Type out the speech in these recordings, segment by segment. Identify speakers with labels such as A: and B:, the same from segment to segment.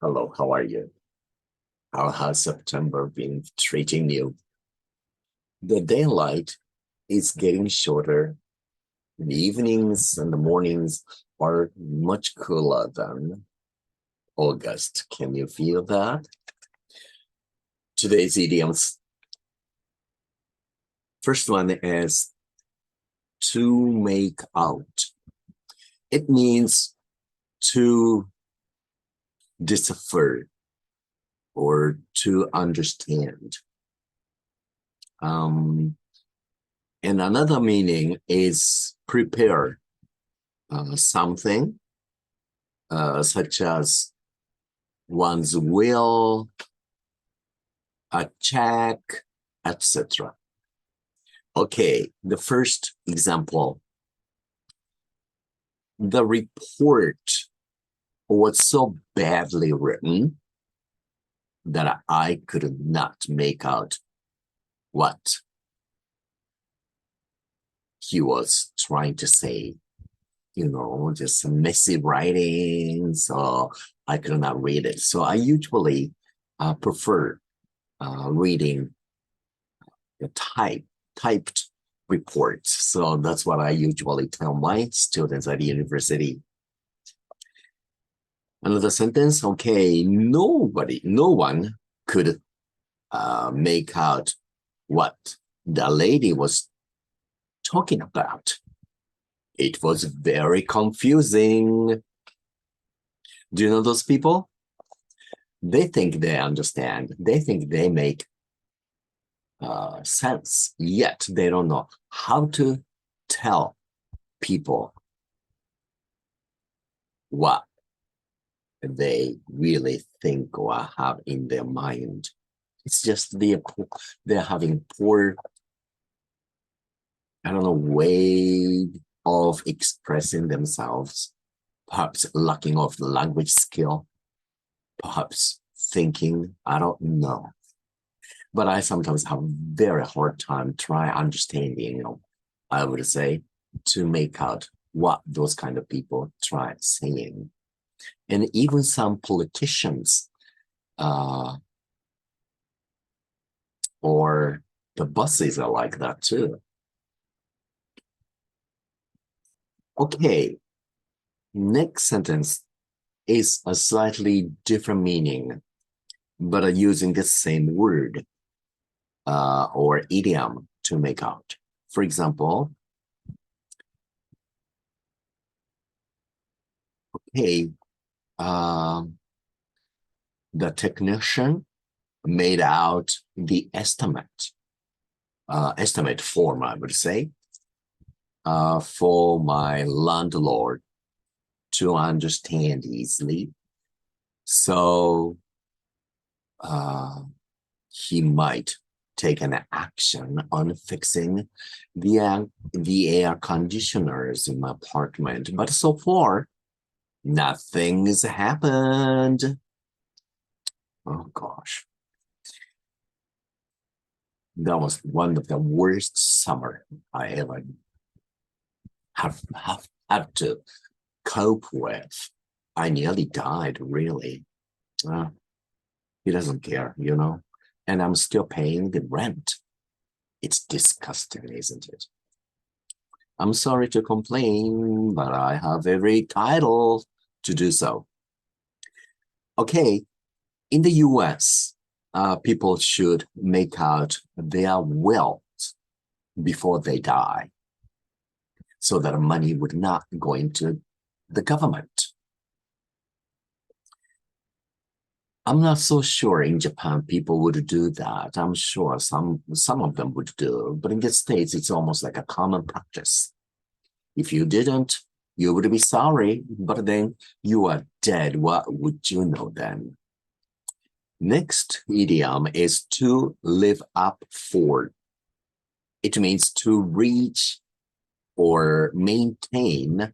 A: Hello, how are you? How has September been treating you? The daylight is getting shorter. The evenings and the mornings are much cooler than August. Can you feel that? Today's idioms. First one is to make out. It means to decipher or to understand. And another meaning is prepare something, such as one's will, a check, etc. Okay, the first example. The report was so badly written that I could not make out what he was trying to say. Just messy writing, so I could not read it. So I usually prefer reading the typed reports. So that's what I usually tell my students at the university. Another sentence, okay, no one could make out what the lady was talking about. It was very confusing. Do you know those people? They think they understand. They think they make sense, yet they don't know how to tell people what they really think or have in their mind. It's just they're having poor, way of expressing themselves, perhaps lacking of the language skill, perhaps thinking, I don't know. But I sometimes have a very hard time understanding, I would say, to make out what those kind of people try saying. And even some politicians or the bosses are like that too. Okay, next sentence is a slightly different meaning, but using the same word or idiom to make out. For example, okay, the technician made out the estimate form, I would say, for my landlord to understand easily. So he might take an action on fixing the air conditioners in my apartment. But so far, nothing's happened. Oh gosh. That was one of the worst summer I ever have to cope with. I nearly died, really. He doesn't care, and I'm still paying the rent. It's disgusting, isn't it? I'm sorry to complain, but I have every title to do so. Okay, in the US, people should make out their wealth before they die, so that money would not go into the government. I'm not so sure in Japan people would do that. I'm sure some of them would do, but in the States, it's almost like a common practice. If you didn't, you would be sorry, but then you are dead. What would you know then? Next idiom is to live up for. It means to reach or maintain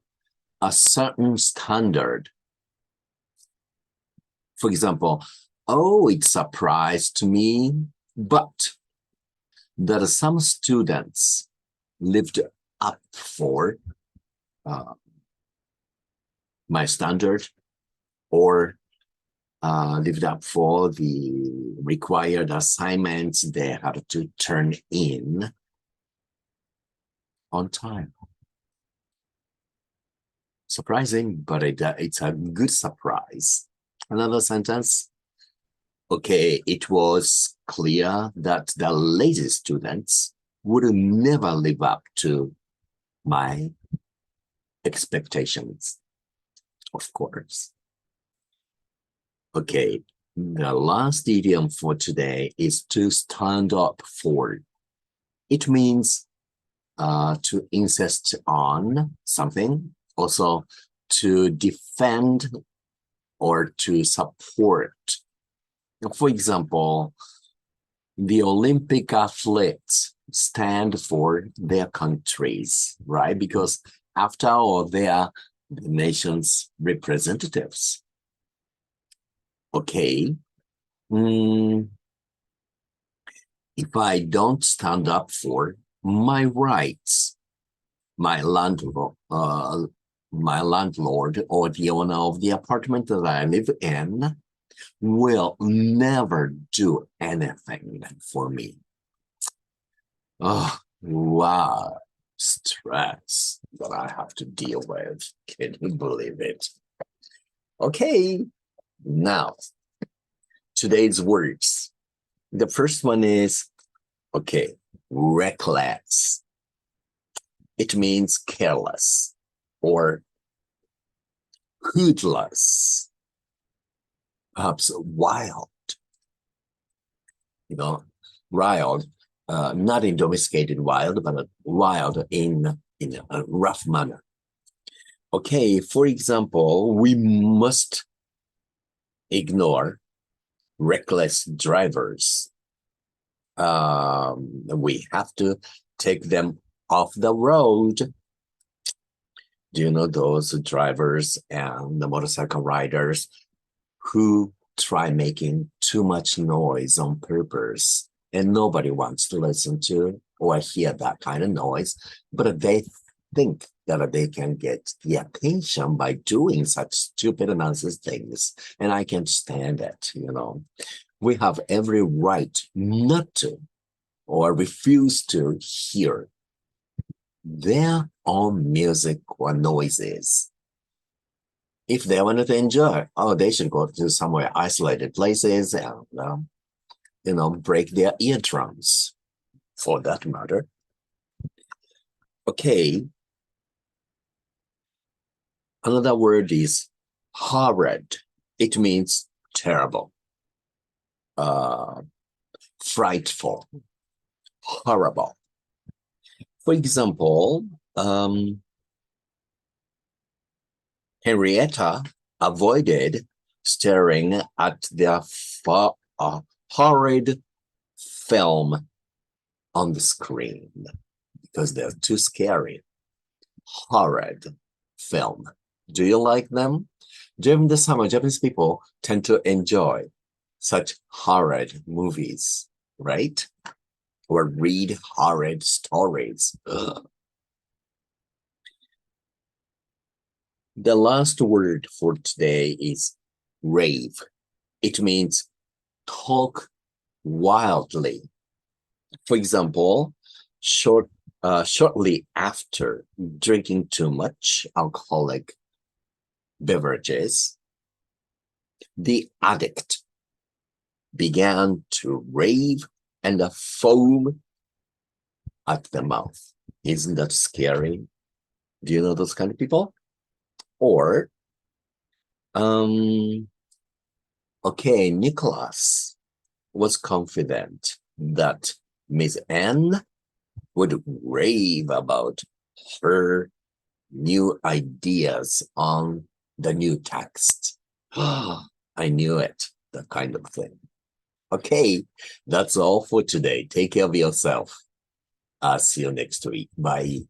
A: a certain standard. For example, it's a surprise to me, but that some students lived up for my standard, or lived up for the required assignments they had to turn in on time. Surprising, but it's a good surprise. Another sentence. Okay, it was clear that the lazy students would never live up to my expectations, of course. Okay, the last idiom for today is to stand up for. It means to insist on something, also to defend or to support. For example, the Olympic athletes stand for their countries, right? Because after all, they are the nation's representatives. Okay. If I don't stand up for my rights, my landlord or the owner of the apartment that I live in will never do anything for me. Oh, wow. Stress that I have to deal with. Can you believe it? Okay, now, today's words. The first one is, okay, reckless. It means careless or hoodless, perhaps wild. Wild, not in domesticated wild, but wild in a rough manner. Okay, for example, we must ignore reckless drivers. We have to take them off the road. Do you know those drivers and the motorcycle riders who try making too much noise on purpose, and nobody wants to listen to or hear that kind of noise, but they think that they can get the attention by doing such stupid and nonsense things, and I can't stand it, We have every right not to or refuse to hear their own music or noises. If they wanted to enjoy, they should go to somewhere isolated places and, break their eardrums, for that matter. Okay. Another word is horrid. It means terrible, frightful, horrible. For example, Henrietta avoided staring at the horrid film on the screen because they're too scary. Horrid film. Do you like them? During the summer, Japanese people tend to enjoy such horrid movies, right? Or read horrid stories. Ugh. The last word for today is rave. It means talk wildly. For example, shortly after drinking too much alcoholic beverages, the addict began to rave and foam at the mouth. Isn't that scary? Do you know those kind of people? Or, okay, Nicholas was confident that Miss Anne would rave about her new ideas on the new text. I knew it, that kind of thing. Okay, that's all for today. Take care of yourself. I'll see you next week. Bye.